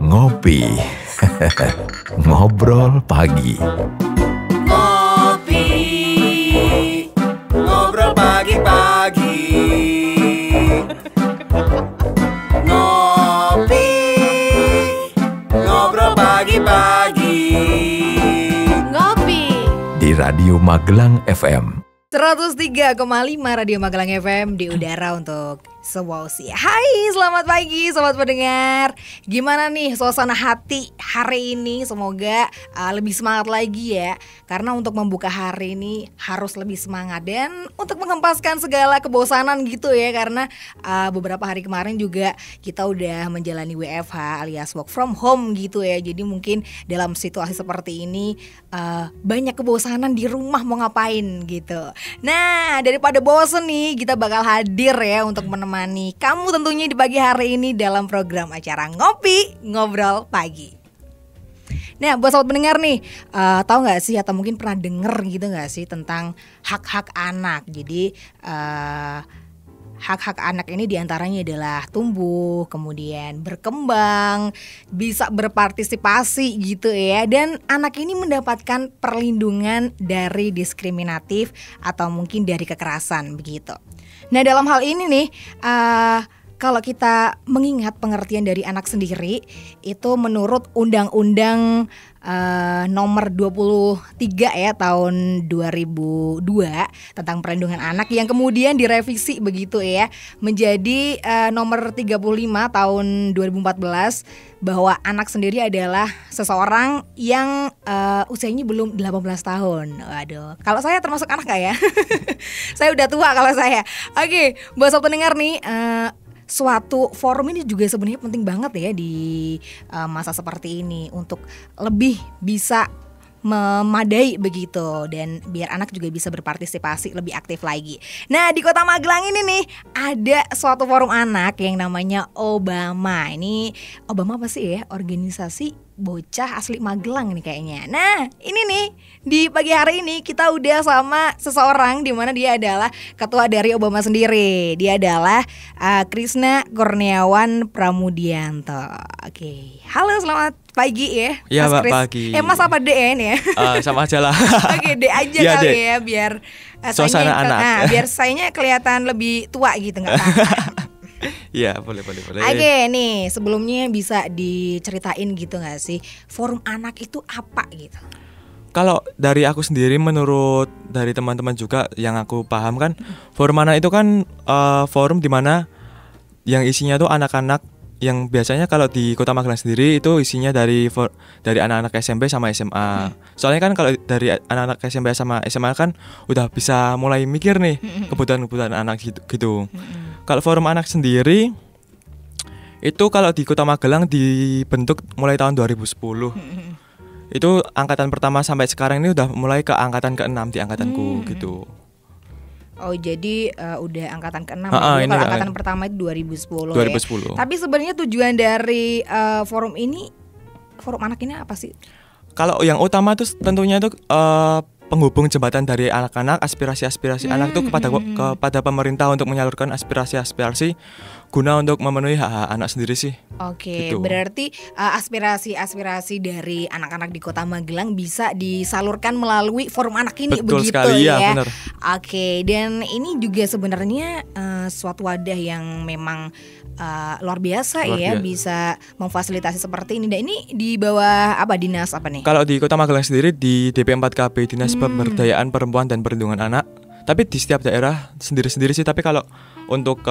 Ngopi. Ngobrol pagi. Ngopi, ngobrol pagi-pagi. Ngopi, ngobrol pagi-pagi. Ngopi Di Radio Magelang FM. 103,5 Radio Magelang FM di udara untuk semua usia. Hai, selamat pagi sobat pendengar. Gimana nih suasana hati hari ini? Semoga lebih semangat lagi ya. Karena untuk membuka hari ini harus lebih semangat. Dan untuk menghempaskan segala kebosanan gitu ya. Karena beberapa hari kemarin juga kita udah menjalani WFH alias work from home gitu ya. Jadi mungkin dalam situasi seperti ini banyak kebosanan di rumah mau ngapain gitu. Nah, daripada bosen nih, kita bakal hadir ya untuk menemani kamu tentunya di pagi hari ini dalam program acara Ngopi Ngobrol Pagi. Nah, buat sobat pendengar nih, tahu nggak sih atau mungkin pernah denger gitu nggak sih tentang hak-hak anak? Jadi hak-hak anak ini diantaranya adalah tumbuh, kemudian berkembang, bisa berpartisipasi gitu ya. Dan anak ini mendapatkan perlindungan dari diskriminatif atau mungkin dari kekerasan begitu. Nah, dalam hal ini nih, kalau kita mengingat pengertian dari anak sendiri, itu menurut Undang-Undang nomor 23 ya tahun 2002 tentang perlindungan anak yang kemudian direvisi begitu ya menjadi nomor 35 tahun 2014 bahwa anak sendiri adalah seseorang yang usianya belum 18 tahun. Waduh, kalau saya termasuk anak gak ya? Saya udah tua kalau saya. Oke, buat sobat pendengar nih, suatu forum ini juga sebenarnya penting banget ya di masa seperti ini untuk lebih bisa memadai begitu dan biar anak juga bisa berpartisipasi lebih aktif lagi. Nah, di Kota Magelang ini nih ada suatu forum anak yang namanya Obama. Ini Obama apa sih ya? Organisasi bocah asli Magelang nih kayaknya. Nah, ini nih di pagi hari ini kita udah sama seseorang di mana dia adalah ketua dari Obama sendiri. Dia adalah Krisna Kurniawan Pramudianto. Oke. Halo, selamat pagi ya. Iya, Mas Mbak, Kris. pagi. Mas apa DN ya? Sama aja lah. Oke, D aja Ya, kali D. ya biar Suasana sayanya- anak. Nah, biar sayanya kelihatan lebih tua gitu enggak apa-apa. Iya, boleh. Oke nih, sebelumnya bisa diceritain gitu gak sih forum anak itu apa gitu? Kalau dari aku sendiri, menurut dari teman-teman juga yang aku paham kan, forum anak itu kan forum di mana yang isinya tuh anak-anak yang biasanya kalau di Kota Magelang sendiri itu isinya dari anak-anak SMP sama SMA. Soalnya kan kalau dari anak-anak SMP sama SMA kan udah bisa mulai mikir nih kebutuhan-kebutuhan anak gitu. Kalau forum anak sendiri itu kalau di Kota Magelang dibentuk mulai tahun 2010. Itu angkatan pertama sampai sekarang ini udah mulai ke angkatan ke-6 di angkatanku gitu. Oh, jadi udah angkatan ke-6 Ha-ha, ya. ini Kalau angkatan pertama itu 2010 2010. ya. Tapi sebenarnya tujuan dari forum anak ini apa sih? Kalau yang utama tuh tentunya tuh penghubung jembatan dari anak-anak, aspirasi-aspirasi anak tuh kepada pemerintah untuk menyalurkan aspirasi-aspirasi guna untuk memenuhi hak-hak anak sendiri sih. Oke, Gitu. berarti aspirasi-aspirasi dari anak-anak di Kota Magelang bisa disalurkan melalui forum anak ini. Betul begitu sekali, ya. ya, benar. Oke, dan ini juga sebenarnya suatu wadah yang memang luar biasa ya, bisa memfasilitasi seperti ini. Dan ini di bawah apa, dinas apa nih? Kalau di Kota Magelang sendiri di DP4KB Dinas Pemberdayaan Perempuan dan Perlindungan Anak. Tapi di setiap daerah sendiri-sendiri sih. Tapi kalau untuk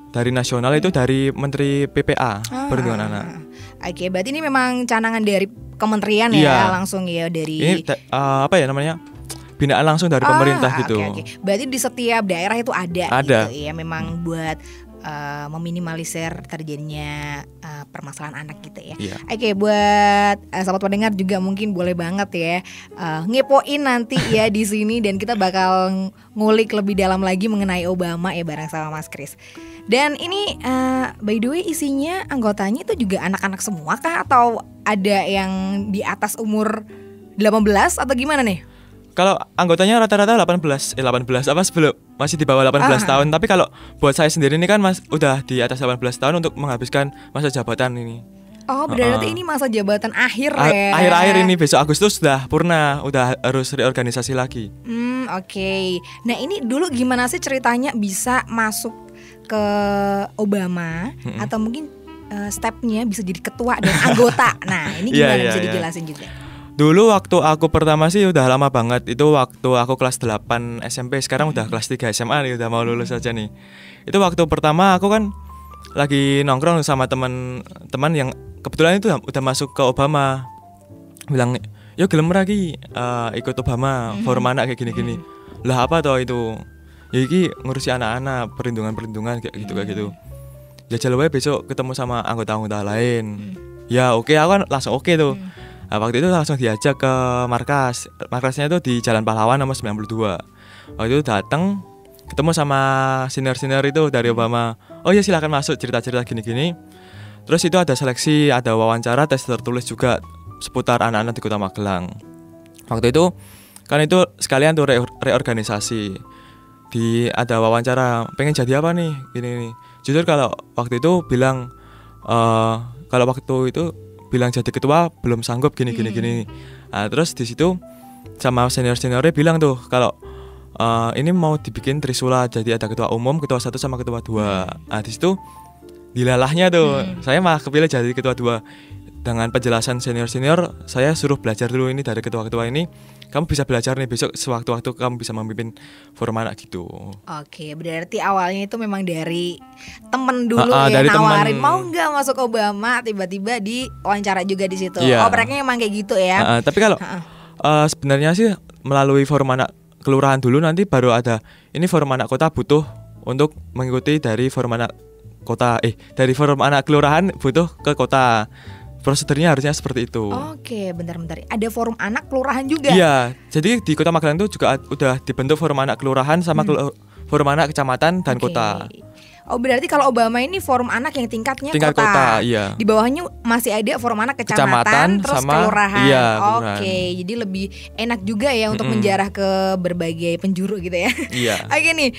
dari nasional itu dari Menteri PPA Perlindungan Anak. Oke, berarti ini memang canangan dari kementerian ya, Iya. langsung ya dari Ini apa ya namanya? Binaan langsung dari pemerintah gitu. Oke. Berarti di setiap daerah itu ada. Ada. Gitu ya, memang buat meminimalisir terjadinya permasalahan anak gitu ya. Iya. Oke, buat sahabat pendengar juga mungkin boleh banget ya ngepoin nanti ya di sini, dan kita bakal ngulik lebih dalam lagi mengenai Obama ya bareng sama Mas Kris. Dan ini by the way isinya anggotanya itu juga anak-anak semua kah, atau ada yang di atas umur 18 atau gimana nih? Kalau anggotanya rata-rata 18 apa sebelum masih di bawah 18 tahun. Tapi kalau buat saya sendiri ini kan udah di atas 18 tahun untuk menghabiskan masa jabatan ini. Oh, berarti ini masa jabatan akhir ya. Akhir-akhir ini besok Agustus sudah purna, udah harus reorganisasi lagi. Oke. Nah, ini dulu gimana sih ceritanya bisa masuk ke Obama atau mungkin stepnya bisa jadi ketua dan anggota. Nah, ini gimana bisa dijelasin juga? Dulu waktu aku pertama sih udah lama banget. Itu waktu aku kelas 8 SMP, sekarang udah kelas 3 SMA nih, udah mau lulus aja nih. Itu waktu pertama aku kan lagi nongkrong sama teman-teman yang kebetulan itu udah masuk ke Obama. Bilang, "Yo gelem lagi ikut Obama, forum anak kayak gini-gini." Lah apa toh itu? Ya iki ngurusi anak-anak, perlindungan kayak gitu. Jajal wae besok ketemu sama anggota-anggota lain. Ya oke, aku kan langsung oke tuh. Nah, waktu itu langsung diajak ke markas. Markasnya itu di Jalan Pahlawan nomor 92. Waktu itu datang ketemu sama senior-senior itu dari Obama. Oh ya silakan masuk, cerita-cerita gini-gini. Terus itu ada seleksi, ada wawancara, tes tertulis juga seputar anak-anak di Kota Magelang. Waktu itu kan itu sekalian tuh reorganisasi. Ada wawancara, pengen jadi apa nih? Gini. Jujur kalau waktu itu bilang bilang jadi ketua belum sanggup gini. Nah, terus di situ sama seniornya bilang tuh kalau ini mau dibikin trisula, jadi ada ketua umum, ketua 1 sama ketua 2. Nah, di situ dilalahnya tuh saya malah kepilih jadi ketua 2. Dengan penjelasan senior, saya suruh belajar dulu ini dari ketua-ketua ini. Kamu bisa belajar nih besok sewaktu-waktu kamu bisa memimpin forum anak gitu. Oke, berarti awalnya itu memang dari temen dulu dari nawarin temen. mau nggak masuk Obama, tiba-tiba di wawancara juga di situ. Iya. Oprek-nya emang kayak gitu ya. Tapi kalau sebenarnya sih melalui forum anak kelurahan dulu, nanti baru ada ini forum anak kota butuh untuk mengikuti dari forum anak kota dari forum anak kelurahan butuh ke kota. Prosedurnya harusnya seperti itu. Oke, bentar. Ada forum anak kelurahan juga? Iya, jadi di Kota Magelang itu juga udah dibentuk forum anak kelurahan sama forum anak kecamatan dan kota. Oh, berarti kalau Obama ini forum anak yang tingkat kota, iya. Di bawahnya masih ada forum anak kecamatan terus sama, kelurahan. Iya, Oke, jadi lebih enak juga ya untuk menjarah ke berbagai penjuru gitu ya. Iya. Oke nih,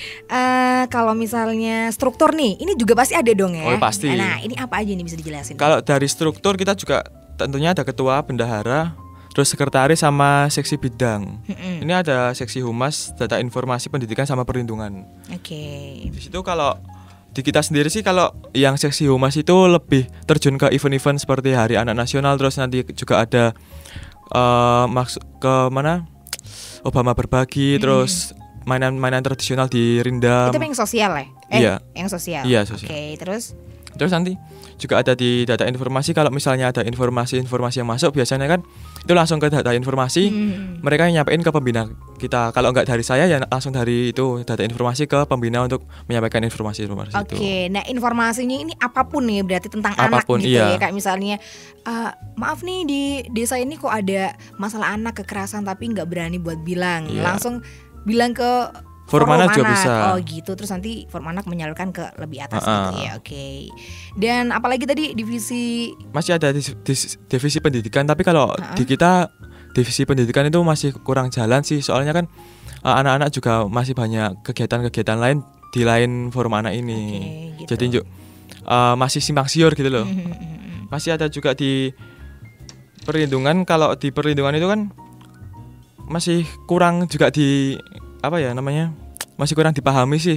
kalau misalnya struktur nih, ini juga pasti ada dong ya. Oh, pasti. Nah, ini apa aja nih bisa dijelasin? Kalau dari struktur kita juga tentunya ada ketua, bendahara, terus sekretaris sama seksi bidang. Ini ada seksi humas, data informasi pendidikan sama perlindungan. Oke. Di situ kalau di kita sendiri sih kalau yang seksi humas itu lebih terjun ke event-event seperti Hari Anak Nasional, terus nanti juga ada ke mana Obama berbagi, terus mainan-mainan tradisional di Rindam. Itu yang sosial ya? Iya. Yang sosial. Iya, sosial. Oke, terus nanti juga ada di data informasi. Kalau misalnya ada informasi yang masuk, biasanya kan itu langsung ke data informasi. Mereka yang nyampein ke pembina kita. Kalau nggak dari saya ya langsung dari itu data informasi ke pembina untuk menyampaikan informasi itu. Oke, nah informasinya ini apapun nih berarti tentang apapun, anak gitu iya. ya. Kayak misalnya maaf nih di desa ini kok ada masalah anak kekerasan tapi nggak berani buat bilang. Iya. Langsung bilang ke Forum anak juga bisa. Oh gitu, terus nanti forum anak menyalurkan ke lebih atas gitu ya. Oke. Dan apalagi tadi divisi masih ada divisi pendidikan, tapi kalau di kita divisi pendidikan itu masih kurang jalan sih, soalnya kan anak-anak juga masih banyak kegiatan-kegiatan lain di lain forum anak ini. Oke, gitu. Jadi masih simpang siur gitu loh. Masih ada juga di perlindungan. Kalau di perlindungan itu kan masih kurang juga di masih kurang dipahami sih.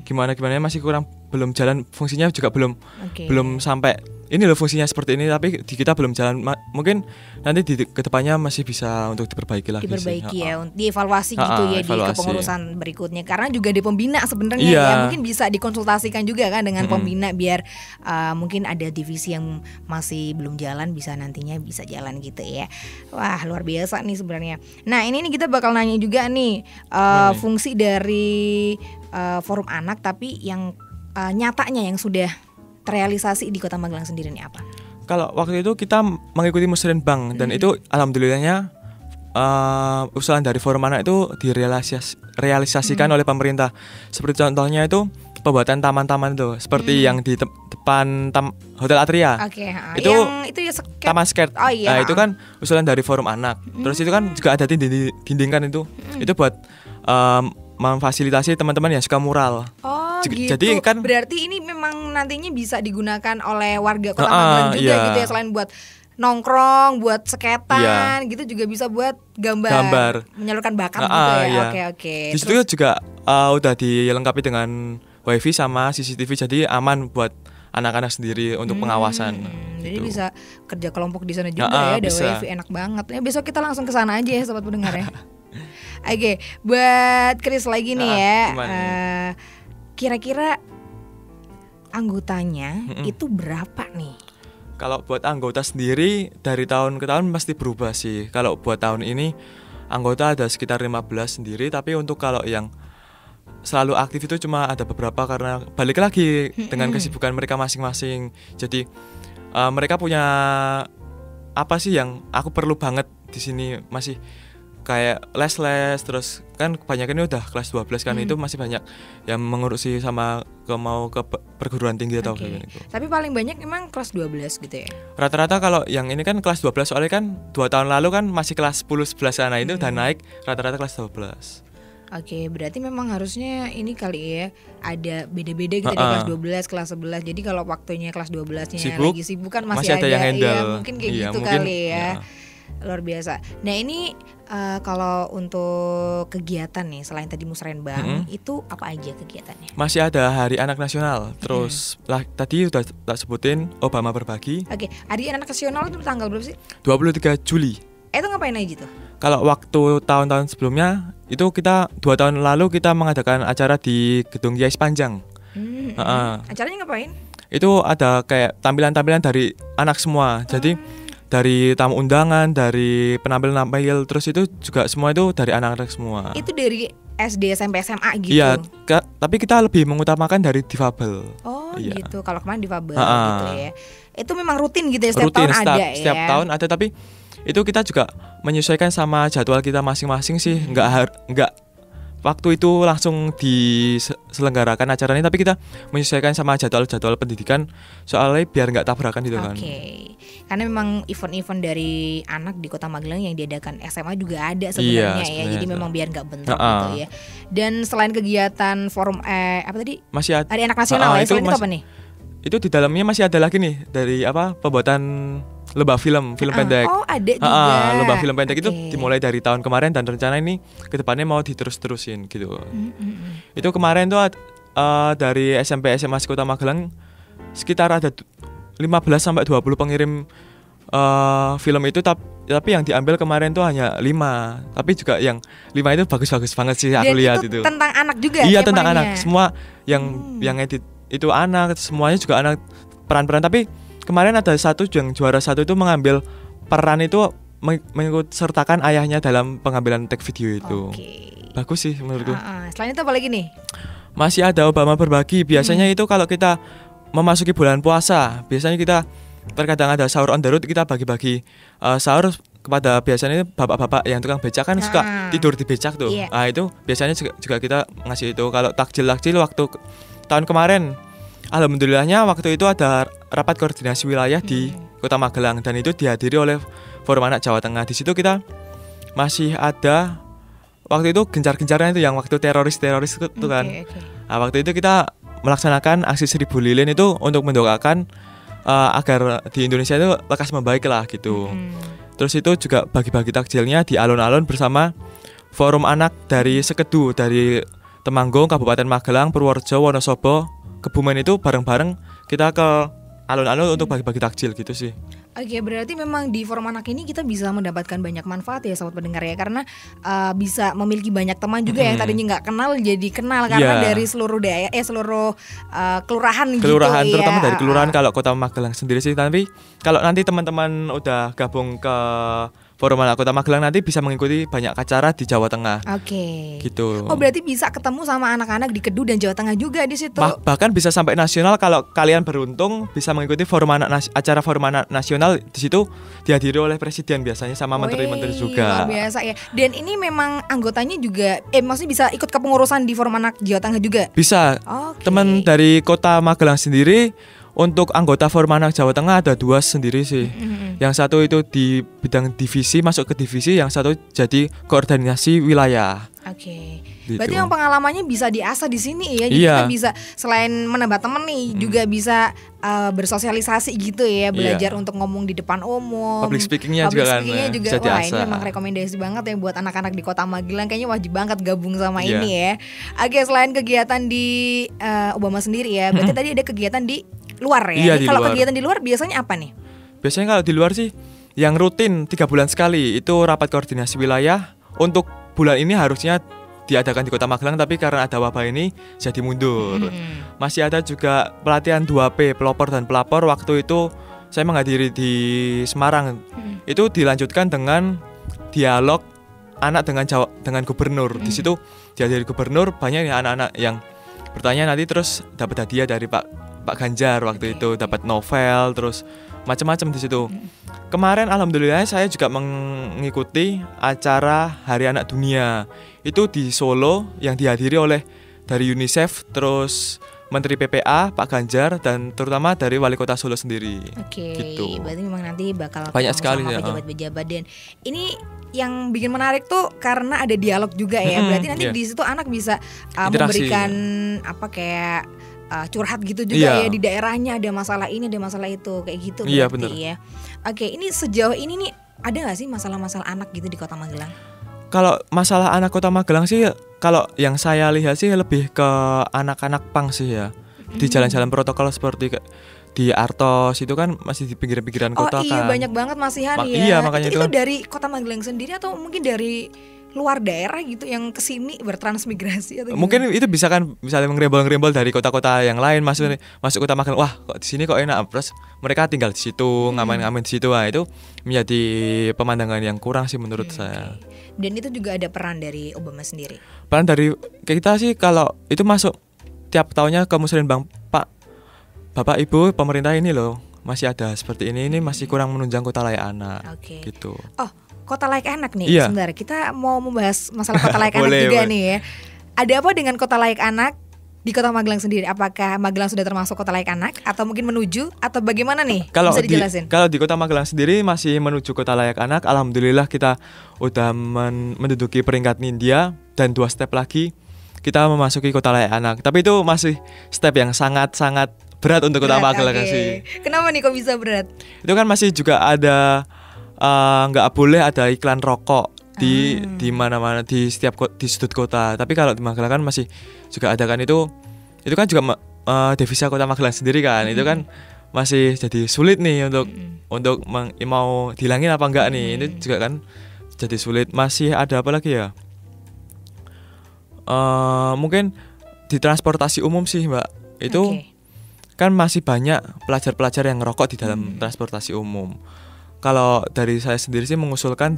Gimana masih kurang, belum jalan fungsinya juga belum sampai ini loh fungsinya seperti ini, tapi di kita belum jalan. Mungkin nanti di kedepannya masih bisa untuk diperbaiki lagi diperbaiki sih. ya, dievaluasi gitu ya di kepengurusan berikutnya, karena juga di pembina sebenarnya ya mungkin bisa dikonsultasikan juga kan dengan pembina biar mungkin ada divisi yang masih belum jalan bisa nantinya bisa jalan gitu ya. Wah luar biasa nih sebenarnya. Nah ini nih kita bakal nanya juga nih fungsi dari forum anak tapi yang nyatanya yang sudah terrealisasi di Kota Magelang sendiri nih apa? Kalau waktu itu kita mengikuti musrenbang dan itu alhamdulillahnya usulan dari forum anak itu direalisasikan oleh pemerintah. Seperti contohnya itu pembuatan taman-taman tuh seperti yang di depan Hotel Atria. Oke, Itu yang itu ya Taman Skate. Oh iya. Nah, itu kan usulan dari forum anak. Terus itu kan juga ada dinding kan itu. Itu buat memfasilitasi teman-teman yang suka mural. Oh gitu. Jadi kan berarti ini memang nantinya bisa digunakan oleh warga Kota Magelang juga iya. gitu ya, selain buat nongkrong, buat sketan, gitu juga bisa buat gambar. Menyalurkan bakat gitu ya. Iya. Oke. Di situ juga udah dilengkapi dengan wifi sama CCTV, jadi aman buat anak-anak sendiri untuk pengawasan. Jadi gitu. bisa kerja kelompok di sana juga ya, ada bisa. wifi enak banget. Ya besok kita langsung ke sana aja ya sobat pendengar ya. Oke, buat Chris lagi nih ya. gimana Kira-kira anggotanya itu berapa nih? Kalau buat anggota sendiri dari tahun ke tahun pasti berubah sih. Kalau buat tahun ini anggota ada sekitar 15 sendiri, tapi untuk kalau yang selalu aktif itu cuma ada beberapa karena balik lagi dengan kesibukan mereka masing-masing. Jadi mereka punya apa sih yang aku perlu banget di sini, masih kayak les terus kan kebanyakan ini udah kelas 12 kan, itu masih banyak yang mengurusi sama mau ke perguruan tinggi atau kayak gitu. Tapi paling banyak emang kelas 12 gitu ya. Rata-rata kalau yang ini kan kelas 12, soalnya kan 2 tahun lalu kan masih kelas 10 11 sana, itu udah naik rata-rata kelas 12. Oke, berarti memang harusnya ini kali ya, ada beda-beda gitu di kelas 12, kelas 11. Jadi kalau waktunya kelas 12-nya Sibuk, lagi sibuk kan masih ada yang ya, handle. mungkin kayak Iya, gitu mungkin, kali ya. ya. Luar biasa. Nah, ini kalau untuk kegiatan nih selain tadi Musrenbang, itu apa aja kegiatannya? Masih ada Hari Anak Nasional. Terus tadi udah tak sebutin Obama Berbagi. Oke, Hari Anak Nasional itu tanggal berapa sih? 23 Juli. Itu ngapain aja tuh? Kalau waktu tahun-tahun sebelumnya itu kita 2 tahun lalu kita mengadakan acara di Gedung Kiai Sepanjang. Acaranya ngapain? Itu ada kayak tampilan-tampilan dari anak semua. Jadi dari tamu undangan, dari penampil-penampil, terus itu juga semua itu dari anak-anak semua. Itu dari SD, SMP, SMA gitu? Iya, tapi kita lebih mengutamakan dari difabel. Oh iya. gitu, kalau kemarin difabel gitu ya. Itu memang rutin gitu ya, setiap Rutin, tahun ada ya? Setiap tahun ada, tapi itu kita juga menyesuaikan sama jadwal kita masing-masing sih. Nggak waktu itu langsung diselenggarakan acara ini, tapi kita menyesuaikan sama jadwal pendidikan, soalnya biar nggak tabrakan gitu kan. Oke. Karena memang event-event dari anak di Kota Magelang yang diadakan SMA juga ada sebenarnya ya. Jadi memang biar nggak bentrok gitu ya. Dan selain kegiatan forum apa tadi? Masih ada Hari Anak Nasional ya. Selain itu apa nih? Itu di dalamnya masih ada lagi nih dari pembuatan lomba film pendek. Oh, ada juga. Lomba film pendek itu dimulai dari tahun kemarin dan rencana ini kedepannya mau diterus-terusin gitu. Itu kemarin tuh dari SMP SMA Kota Magelang sekitar ada 15 sampai 20 pengirim film itu, tapi yang diambil kemarin tuh hanya 5. Tapi juga yang 5 itu bagus-bagus banget sih aku lihat itu. Tentang anak juga. Iya, tentang anak. Semua yang edit itu anak, semuanya juga anak, peran-peran. Tapi kemarin ada satu yang juara satu itu mengambil peran itu mengikut sertakan ayahnya dalam pengambilan tag video itu. Bagus sih menurutku. Selain itu apa lagi nih? Masih ada Obama Berbagi. Biasanya itu kalau kita memasuki bulan puasa, biasanya kita terkadang ada sahur on the road, kita bagi-bagi sahur kepada biasanya bapak-bapak yang tukang becak kan suka tidur di becak tuh. Nah, itu biasanya juga kita ngasih itu. Kalau takjil waktu tahun kemarin, alhamdulillahnya waktu itu ada rapat koordinasi wilayah di Kota Magelang dan itu dihadiri oleh Forum Anak Jawa Tengah. Di situ kita masih ada waktu itu gencar-gencarnya itu yang waktu teroris itu kan. Nah, waktu itu kita melaksanakan aksi 1000 lilin itu untuk mendoakan agar di Indonesia itu lekas membaik lah gitu. Terus itu juga bagi-bagi takjilnya di alun-alun bersama Forum Anak dari Sekedu, dari Temanggung, Kabupaten Magelang, Purworejo, Wonosobo, Kebumen, itu bareng-bareng kita ke alun-alun untuk bagi-bagi takjil gitu sih. Oke, berarti memang di forum anak ini kita bisa mendapatkan banyak manfaat ya sobat pendengar ya, karena bisa memiliki banyak teman juga yang tadinya nggak kenal jadi kenal karena dari seluruh daerah seluruh kelurahan gitu ya. Terutama dari kelurahan kalau Kota Magelang sendiri sih. Tapi kalau nanti teman-teman udah gabung ke Forum Anak Kota Magelang nanti bisa mengikuti banyak acara di Jawa Tengah. Oke. Gitu. Oh, berarti bisa ketemu sama anak-anak di Kedu dan Jawa Tengah juga di situ. Bahkan bisa sampai nasional kalau kalian beruntung bisa mengikuti acara Forum Anak Nasional. Di situ dihadiri oleh presiden biasanya sama menteri-menteri juga. Luar biasa ya. Dan ini memang anggotanya juga maksudnya bisa ikut kepengurusan di Forum Anak Jawa Tengah juga. Bisa. Oke. Teman dari Kota Magelang sendiri untuk anggota Forum Anak Jawa Tengah ada 2 sendiri sih. Yang satu itu di bidang divisi, masuk ke divisi, yang satu jadi koordinasi wilayah. Oke. Gitu. Berarti yang pengalamannya bisa diasah di sini ya. Jadi Iya. kita bisa selain menambah temen nih, juga bisa bersosialisasi gitu ya, belajar untuk ngomong di depan umum. Public speakingnya juga kan Wah, bisa ini diasah. memang rekomendasi banget ya buat anak-anak di Kota Magelang. Kayaknya wajib banget gabung sama Iya. ini ya. Oke, selain kegiatan di Obama sendiri ya, berarti tadi ada kegiatan di luar ya. Iya, di Kalau luar. kegiatan di luar biasanya apa nih? Biasanya kalau di luar sih yang rutin 3 bulan sekali itu rapat koordinasi wilayah. Untuk bulan ini harusnya diadakan di Kota Magelang, tapi karena ada wabah ini jadi mundur. Masih ada juga pelatihan 2P, pelopor dan pelapor. Waktu itu saya menghadiri di Semarang. Itu dilanjutkan dengan dialog anak dengan gubernur. Di situ dihadiri gubernur, banyak ya anak-anak yang bertanya, nanti terus dapat hadiah dari Pak Ganjar waktu itu, dapat novel, terus macam-macam di situ. Kemarin alhamdulillah saya juga mengikuti acara Hari Anak Dunia. Itu di Solo yang dihadiri oleh dari UNICEF, terus Menteri PPA Pak Ganjar, dan terutama dari Wali Kota Solo sendiri. Oke, Gitu. berarti memang nanti bakal Banyak ketemu sekali sama ya. pejabat-pejabat. Dan ini yang bikin menarik tuh karena ada dialog juga ya. Berarti nanti iya. di situ anak bisa Interaksi. memberikan apa kayak curhat gitu juga Iya. ya, di daerahnya ada masalah ini, ada masalah itu, kayak gitu Iya, berarti bener. ya. Oke, ini sejauh ini nih ada nggak sih masalah-masalah anak gitu di Kota Magelang? Kalau masalah anak Kota Magelang sih, kalau yang saya lihat sih lebih ke anak-anak pang sih ya. Di jalan-jalan protokol seperti di Artos itu kan masih di pinggiran-pinggiran kota iya, kan. banyak banget Mas Ihan ya. Iya, makanya itu itu. dari Kota Magelang sendiri atau mungkin dari luar daerah gitu yang kesini bertransmigrasi atau gimana? Mungkin itu bisa kan, misalnya ngerembol-ngerembol dari kota-kota yang lain masuk Kota Magelang. Wah, kok di sini kok enak. Terus mereka tinggal di situ, ngamen-ngamen di situ. Wah, itu menjadi pemandangan yang kurang sih menurut saya. Dan itu juga ada peran dari Obama sendiri. Peran dari kita sih kalau itu masuk tiap tahunnya ke Musrenbang, Pak, Bapak Ibu pemerintah ini loh masih ada seperti ini masih kurang menunjang kota layak anak. Oke. Gitu. Oh, Kota Layak Anak nih. Iya. Sebentar, kita mau membahas masalah Kota Layak Anak Boleh, juga boleh. nih ya. Ada apa dengan Kota Layak Anak di Kota Magelang sendiri? Apakah Magelang sudah termasuk Kota Layak Anak atau mungkin menuju atau bagaimana nih? Bisa dijelasin? Kalau di Kota Magelang sendiri masih menuju kota layak anak. Alhamdulillah kita udah menduduki peringkat Nindya, dan 2 step lagi kita memasuki kota layak anak. Tapi itu masih step yang sangat-sangat berat untuk Kota Berat, Magelang oke. sih. Kenapa nih kok bisa berat? Itu kan masih juga ada nggak boleh ada iklan rokok di mana-mana di di sudut kota. Tapi kalau di Magelang kan masih juga ada kan, itu kan juga devisa Kota Magelang sendiri kan. Itu kan masih jadi sulit nih untuk mau dihilangin apa enggak nih. Ini juga kan jadi sulit. Masih ada apa lagi ya? Mungkin di transportasi umum sih, Mbak. Itu Oke. kan masih banyak pelajar-pelajar yang ngerokok di dalam transportasi umum. Kalau dari saya sendiri sih mengusulkan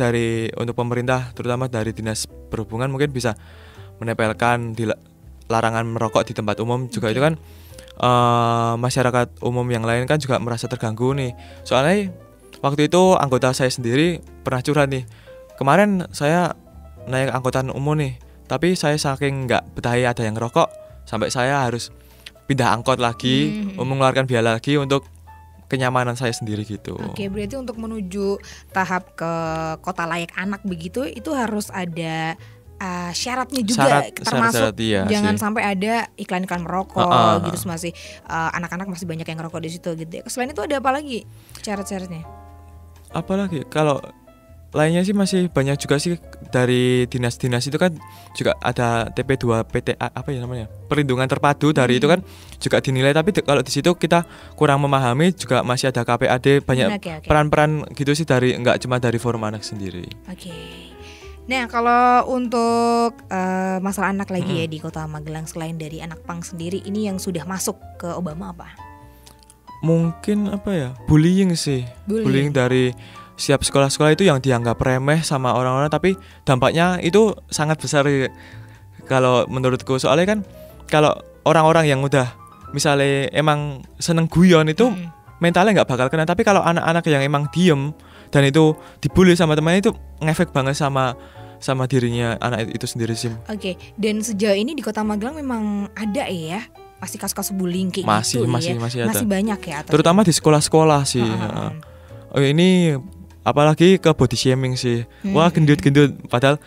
untuk pemerintah, terutama dari Dinas Perhubungan, mungkin bisa menempelkan di larangan merokok di tempat umum juga. Itu kan masyarakat umum yang lain kan juga merasa terganggu nih. Soalnya waktu itu anggota saya sendiri pernah curhat nih. Kemarin saya naik angkutan umum nih, tapi saya saking nggak betahi ada yang ngerokok, sampai saya harus pindah angkot lagi, mengeluarkan biaya lagi untuk kenyamanan saya sendiri gitu. Oke, berarti untuk menuju tahap ke Kota Layak Anak begitu itu harus ada syaratnya juga, termasuk syarat, iya jangan sih. sampai ada iklan-iklan merokok gitu. Terus masih anak-anak masih banyak yang ngerokok di situ gitu ya. Selain itu ada apa lagi syarat-syaratnya? Apalagi kalau lainnya sih masih banyak juga sih. Dari dinas-dinas itu kan juga ada TP2 PTA apa ya namanya, perlindungan terpadu dari itu kan juga dinilai. Tapi kalau di situ kita kurang memahami, juga masih ada KPAD, banyak Oke. peran-peran gitu sih, dari nggak cuma dari forum anak sendiri. Oke. Nah, kalau untuk masalah anak lagi ya di Kota Magelang, selain dari anak pang sendiri, ini yang sudah masuk ke Obama apa? Mungkin apa ya, bullying sih. Bullying. Bullying dari setiap sekolah-sekolah itu yang dianggap remeh sama orang-orang, tapi dampaknya itu sangat besar kalau menurutku. Soalnya kan kalau orang-orang yang udah misalnya emang seneng guyon itu mentalnya nggak bakal kena, tapi kalau anak-anak yang emang diem dan itu dibully sama temannya, itu ngefek banget sama dirinya anak itu sendiri sih. Oke, dan sejauh ini di Kota Magelang memang ada ya masih kasus-kasus bullying kayak gitu masih ada. Masih banyak ya atau terutama di sekolah-sekolah sih. Ini apalagi ke body shaming sih. Wah, gendut-gendut, padahal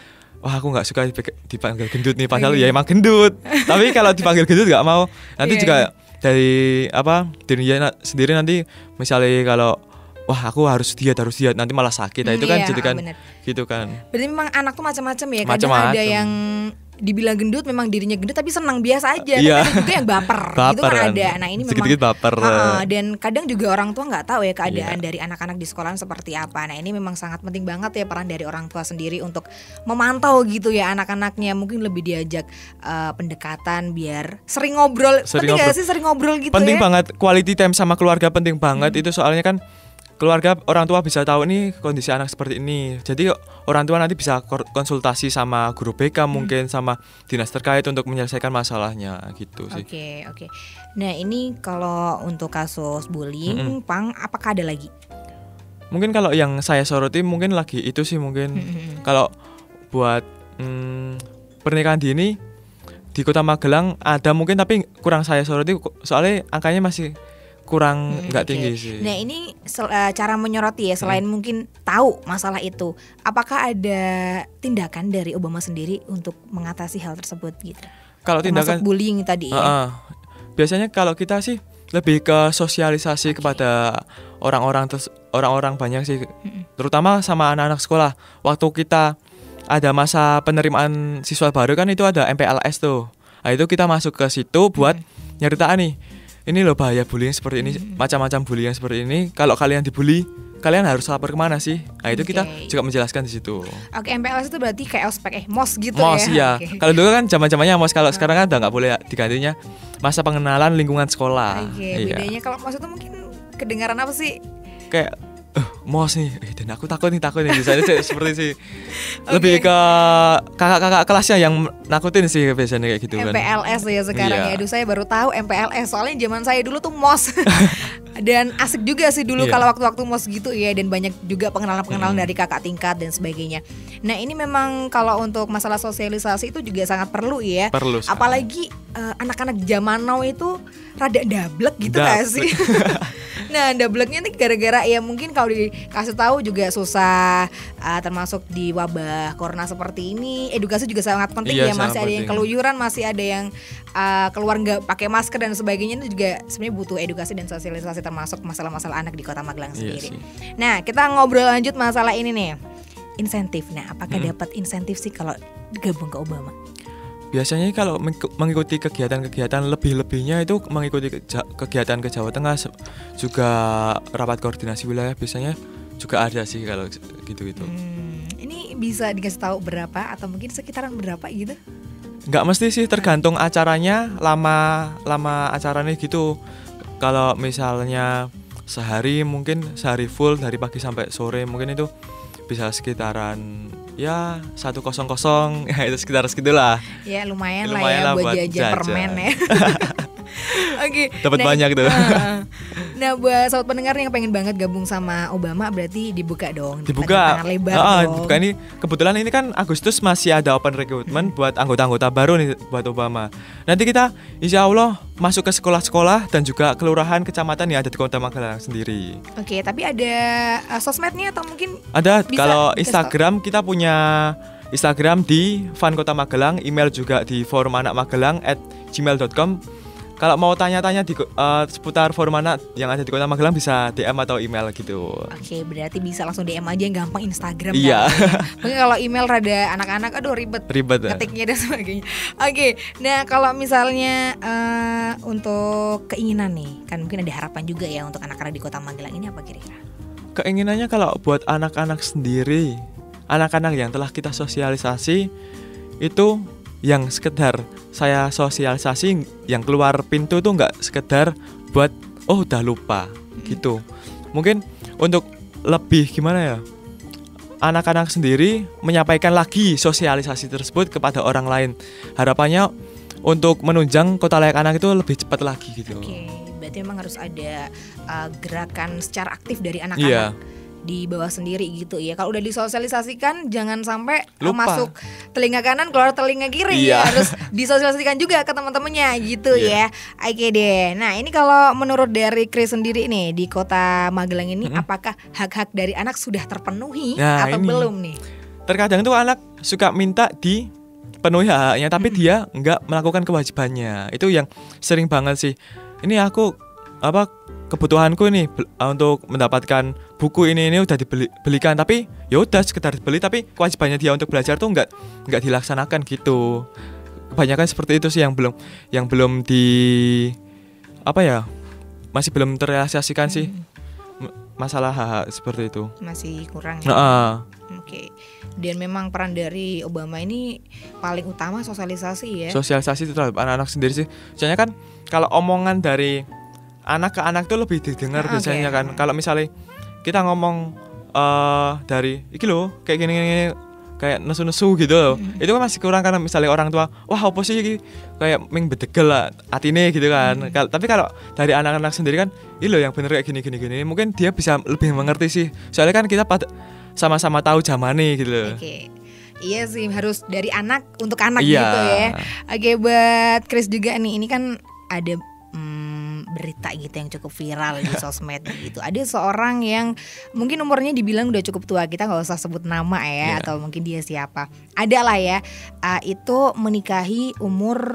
wah aku nggak suka dipanggil gendut nih, padahal ya emang gendut. Tapi kalau dipanggil gendut nggak mau. Nanti juga dari dirinya sendiri nanti misalnya kalau wah aku harus diet nanti malah sakit. Nah itu kan jadi kan bener. Gitu kan. Berarti memang anak tuh macam-macam ya. Kadang ada yang dibilang gendut memang dirinya gendut tapi senang biasa aja. Tapi ada juga yang baper gitu kan ada. Nah ini memang sedikit baper. Dan kadang juga orang tua nggak tahu ya keadaan dari anak-anak di sekolah seperti apa. Nah ini memang sangat penting banget ya peran dari orang tua sendiri untuk memantau gitu ya anak-anaknya. Mungkin lebih diajak pendekatan biar sering ngobrol. Penting nggak sih sering ngobrol gitu penting ya? Banget, quality time sama keluarga penting banget. Itu soalnya kan keluarga, orang tua bisa tahu nih kondisi anak seperti ini. Jadi orang tua nanti bisa konsultasi sama guru BK mungkin sama dinas terkait untuk menyelesaikan masalahnya gitu sih. Oke. Nah ini kalau untuk kasus bullying, Pang, apakah ada lagi? Mungkin kalau yang saya soroti mungkin lagi itu sih mungkin. Kalau buat pernikahan dini di Kota Magelang ada mungkin, tapi kurang saya soroti soalnya angkanya masih kurang nggak tinggi sih. Nah ini cara menyoroti ya selain mungkin tahu masalah itu, apakah ada tindakan dari Obama sendiri untuk mengatasi hal tersebut gitu? Kalau tindakan bullying tadi ya. Biasanya kalau kita sih lebih ke sosialisasi kepada orang-orang banyak sih, terutama sama anak-anak sekolah. Waktu kita ada masa penerimaan siswa baru kan itu ada MPLS tuh. Nah itu kita masuk ke situ buat nyeritain nih. Ini loh bahaya bullying seperti ini, macam-macam bullying seperti ini. Kalau kalian dibully, kalian harus lapor kemana sih? Nah itu kita juga menjelaskan di situ. Oke, MPLS itu berarti kayak ospek MOS gitu MOS, ya? MOS iya. Kalau dulu kan zaman-zamannya MOS, kalau sekarang kan udah nggak boleh digantinya masa pengenalan lingkungan sekolah. Bedanya kalau MOS itu mungkin kedengaran apa sih? Kayak MOS nih, dan aku takut nih biasanya seperti sih. Lebih ke kakak-kakak kelasnya yang nakutin sih biasanya kayak gitu kan. MPLS ya sekarang ya. Aduh saya baru tahu MPLS, soalnya zaman saya dulu tuh MOS. Dan asik juga sih dulu kalau waktu-waktu MOS gitu ya, dan banyak juga pengenalan-pengenalan dari kakak tingkat dan sebagainya. Nah ini memang kalau untuk masalah sosialisasi itu juga sangat perlu ya. Perlu. Apalagi anak-anak zaman now itu rada dablek gitu gak sih? Nah dableknya nih gara-gara ya mungkin kalau dikasih tahu juga susah, termasuk di wabah corona seperti ini, edukasi juga sangat penting ya. Masih ada yang keluyuran, masih ada yang keluar nggak pakai masker dan sebagainya. Itu juga sebenarnya butuh edukasi dan sosialisasi, termasuk masalah-masalah anak di Kota Magelang sendiri. Nah kita ngobrol lanjut masalah ini nih, insentif. Nah apakah dapat insentif sih kalau gabung ke Obama? Biasanya kalau mengikuti kegiatan-kegiatan lebih-lebihnya itu mengikuti kegiatan ke Jawa Tengah, juga rapat koordinasi wilayah biasanya juga ada sih kalau gitu-gitu. Ini bisa dikasih tahu berapa atau mungkin sekitaran berapa gitu? Nggak mesti sih, tergantung acaranya, lama acaranya gitu. Kalau misalnya sehari full dari pagi sampai sore mungkin itu bisa sekitaran ya 100 ya itu sekitar segitulah. Ya lumayan lah buat jajan permen ya. Oke. Dapat banyak tuh. Nah buat sobat pendengar yang pengen banget gabung sama Obama berarti dibuka dong. Dibuka. Lebar dong. Dibuka ini kebetulan ini kan Agustus masih ada open recruitment buat anggota-anggota baru nih buat Obama. Nanti kita insya Allah masuk ke sekolah-sekolah dan juga kelurahan kecamatan yang ada di Kota Magelang sendiri. Oke, tapi ada sosmednya atau mungkin ada. Kalau Instagram kita punya Instagram di Fan Kota Magelang, email juga di forumanakmagelang@gmail.com. Kalau mau tanya-tanya di seputar forum anak yang ada di Kota Magelang bisa DM atau email gitu. Oke, berarti bisa langsung DM aja yang gampang Instagram. Iya. Mungkin kalau email rada anak-anak aduh ribet ngetiknya dan sebagainya. Oke, nah kalau misalnya untuk keinginan nih, kan mungkin ada harapan juga ya untuk anak-anak di Kota Magelang ini apa kira-kira? Keinginannya kalau buat anak-anak sendiri, anak-anak yang telah kita sosialisasi itu yang sekedar saya sosialisasi yang keluar pintu tuh nggak sekedar buat udah lupa gitu. Mungkin untuk lebih gimana ya? Anak-anak sendiri menyampaikan lagi sosialisasi tersebut kepada orang lain. Harapannya untuk menunjang kota layak anak itu lebih cepat lagi gitu. Oke, berarti memang harus ada gerakan secara aktif dari anak-anak di bawah sendiri gitu ya. Kalau udah disosialisasikan jangan sampai Lupa. masuk telinga kanan keluar telinga kiri. Iya. Harus disosialisasikan juga ke teman-temannya gitu ya. Oke deh. Nah, ini kalau menurut dari Chris sendiri nih di Kota Magelang ini apakah hak-hak dari anak sudah terpenuhi Nah, atau ini. belum nih? Terkadang tuh anak suka minta dipenuhi hak-haknya tapi dia nggak melakukan kewajibannya. Itu yang sering banget sih. Ini aku kebutuhanku nih untuk mendapatkan buku ini udah dibelikan, tapi ya udah sekedar dibeli tapi kewajibannya dia untuk belajar tuh nggak dilaksanakan gitu. Kebanyakan seperti itu sih yang belum masih belum terrealisasikan sih masalah hak seperti itu. Masih kurang ya. Oke. Dan memang peran dari Obama ini paling utama sosialisasi ya. Sosialisasi terhadap anak-anak sendiri sih. Soalnya kan kalau omongan dari anak ke anak tuh lebih didengar biasanya kan. Kalau misalnya kita ngomong dari iki loh kayak gini kayak nesu-nesu gitu loh. Itu kan masih kurang karena misalnya orang tua, wah apa sih iki kayak ming bedegel lah atine gitu kan. Tapi kalau dari anak-anak sendiri kan, ini loh yang bener kayak gini. Mungkin dia bisa lebih mengerti sih. Soalnya kan kita sama-sama tahu zamane gitu loh. Oke. Iya sih, harus dari anak untuk anak Iya. gitu ya. Oke, buat Chris juga nih, ini kan ada berita gitu yang cukup viral di sosmed gitu. Ada seorang yang mungkin umurnya dibilang udah cukup tua, kita nggak usah sebut nama ya, atau mungkin dia siapa. Ada lah ya, itu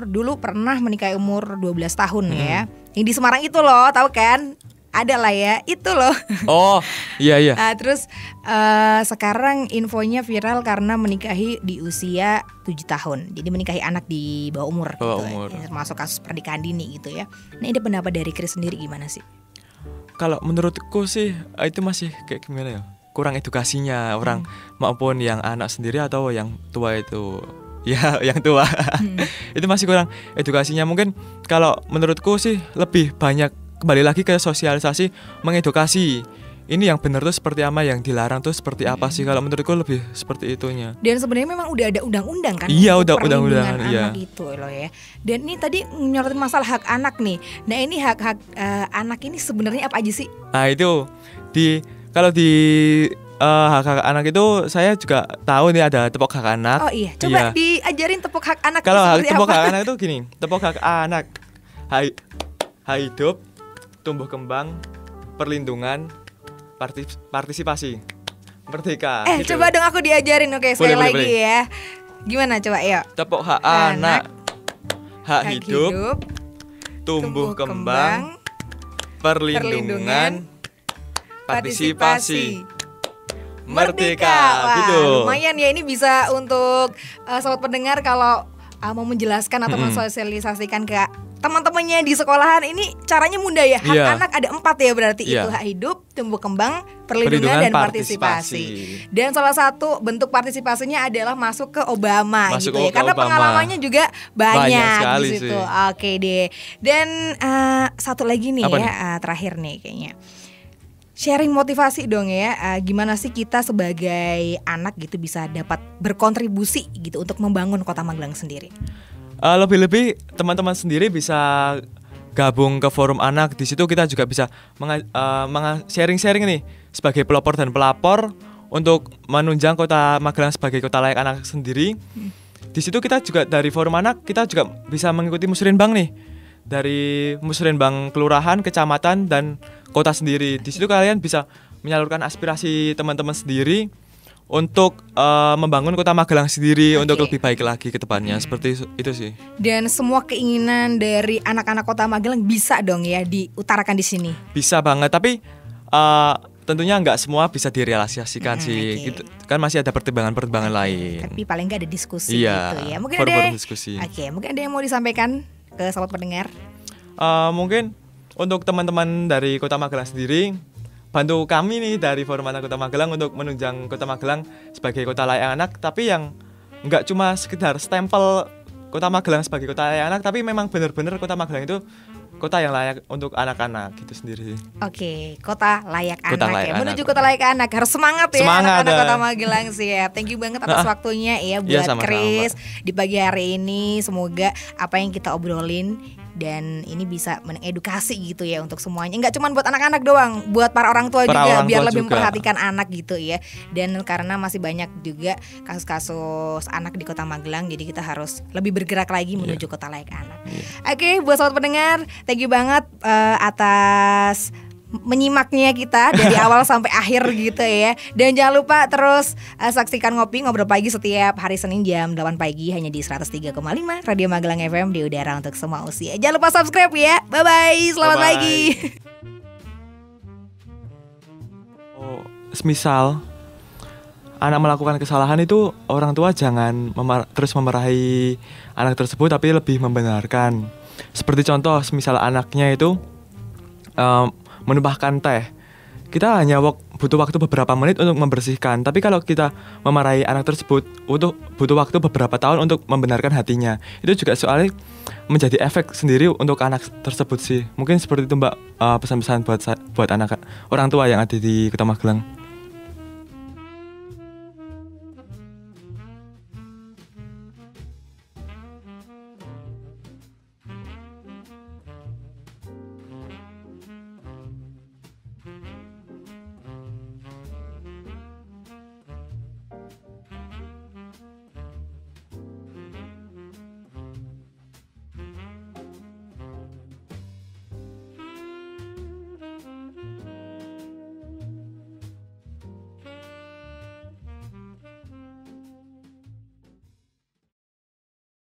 dulu pernah menikahi umur 12 tahun ya. Yang di Semarang itu loh, tahu kan? Ada lah ya, itu loh. Oh, iya. Terus sekarang infonya viral karena menikahi di usia 7 tahun. Jadi menikahi anak di bawah umur Bawah gitu. umur. Ini termasuk kasus pernikahan dini gitu ya. Nah, ini pendapat dari Chris sendiri gimana sih? Kalau menurutku sih itu masih kayak gimana ya? Kurang edukasinya orang maupun yang anak sendiri atau yang tua itu. Ya, yang tua. Itu masih kurang edukasinya. Mungkin kalau menurutku sih lebih banyak kembali lagi ke sosialisasi, mengedukasi. Ini yang benar tuh seperti apa, yang dilarang tuh seperti apa sih? Kalau menurutku lebih seperti itunya. Dan sebenarnya memang udah ada undang-undang kan? Iya, untuk udah undang-undang, perlindungan iya. anak itu loh ya. Dan ini tadi nyorotin masalah hak anak nih. Nah, ini hak-hak anak ini sebenarnya apa aja sih? Nah, itu kalau di hak-hak anak itu saya juga tahu nih ada tepuk hak anak. Oh iya, coba diajarin tepuk hak anak. Kalau seperti tepuk apa? hak anak itu gini, tepuk hak anak, hak hidup, tumbuh kembang, perlindungan, partisipasi, merdeka. Gitu. Coba dong aku diajarin, oke sekali Boleh, lagi boleh. ya. Gimana coba ya? Tepuk hak anak, hak hidup, tumbuh kembang, perlindungan, partisipasi, merdeka. Wah, Gitu. lumayan ya, ini bisa untuk sobat pendengar kalau mau menjelaskan atau mensosialisasikan ke teman-temannya di sekolahan. Ini caranya mudah ya. Hak Iya. anak ada 4 ya berarti. Iya. Itu hak hidup, tumbuh kembang, perlindungan dan partisipasi. Dan salah satu bentuk partisipasinya adalah masuk ke Obama Masuk gitu ya. ke Karena Obama. pengalamannya juga banyak Banyak sekali di situ. sih. Oke deh. Dan satu lagi nih Apa ya, terakhir nih kayaknya. Sharing motivasi dong ya, gimana sih kita sebagai anak gitu bisa dapat berkontribusi gitu untuk membangun Kota Magelang sendiri? Lebih-lebih teman-teman sendiri bisa gabung ke forum anak. Di situ kita juga bisa sharing-sharing nih sebagai pelopor dan pelapor untuk menunjang Kota Magelang sebagai kota layak anak sendiri. Di situ kita juga dari forum anak kita juga bisa mengikuti musrenbang nih. Dari musrenbang kelurahan, kecamatan dan kota sendiri. Di situ kalian bisa menyalurkan aspirasi teman-teman sendiri untuk membangun Kota Magelang sendiri untuk lebih baik lagi ke depannya. Seperti itu sih. Dan semua keinginan dari anak-anak Kota Magelang bisa dong ya diutarakan di sini. Bisa banget, tapi tentunya nggak semua bisa direalisasikan sih. Gitu. Kan masih ada pertimbangan-pertimbangan lain. Tapi paling nggak ada diskusi gitu ya. Mungkin forum-forum diskusi. mungkin ada yang mau disampaikan ke sobat pendengar. Mungkin untuk teman-teman dari Kota Magelang sendiri, bantu kami nih dari Forum Anak Kota Magelang untuk menunjang Kota Magelang sebagai kota layak anak, tapi yang nggak cuma sekedar stempel Kota Magelang sebagai kota layak anak, tapi memang benar-benar Kota Magelang itu kota yang layak untuk anak-anak gitu sendiri sih. Oke, kota layak Kota anak layak ya. anak. Menuju kota layak anak harus semangat ya Semangat, anak-anak Kota Magelang siap. Thank you banget atas waktunya ya buat sama-sama, Chris di pagi hari ini. Semoga apa yang kita obrolin dan ini bisa mengedukasi gitu ya untuk semuanya. Enggak cuma buat anak-anak doang, buat para orang tua Para juga orang biar tua lebih juga. memperhatikan anak gitu ya. Dan karena masih banyak juga kasus-kasus anak di Kota Magelang, jadi kita harus lebih bergerak lagi menuju kota layak anak. Oke, buat sobat pendengar, thank you banget atas menyimaknya kita dari awal sampai akhir gitu ya. Dan jangan lupa terus saksikan Ngobrol Pagi setiap hari Senin jam 8 pagi hanya di 103,5 Radio Magelang FM di udara untuk semua usia. Jangan lupa subscribe ya. Bye bye. Selamat Bye-bye. pagi. Oh, semisal anak melakukan kesalahan itu orang tua jangan terus memarahi anak tersebut, tapi lebih membenarkan. Seperti contoh, semisal anaknya itu menumpahkan teh, kita hanya butuh waktu beberapa menit untuk membersihkan. Tapi kalau kita memarahi anak tersebut, butuh waktu beberapa tahun untuk membenarkan hatinya. Itu juga soalnya menjadi efek sendiri untuk anak tersebut sih. Mungkin seperti itu Mbak, pesan-pesan buat anak orang tua yang ada di Kota Magelang.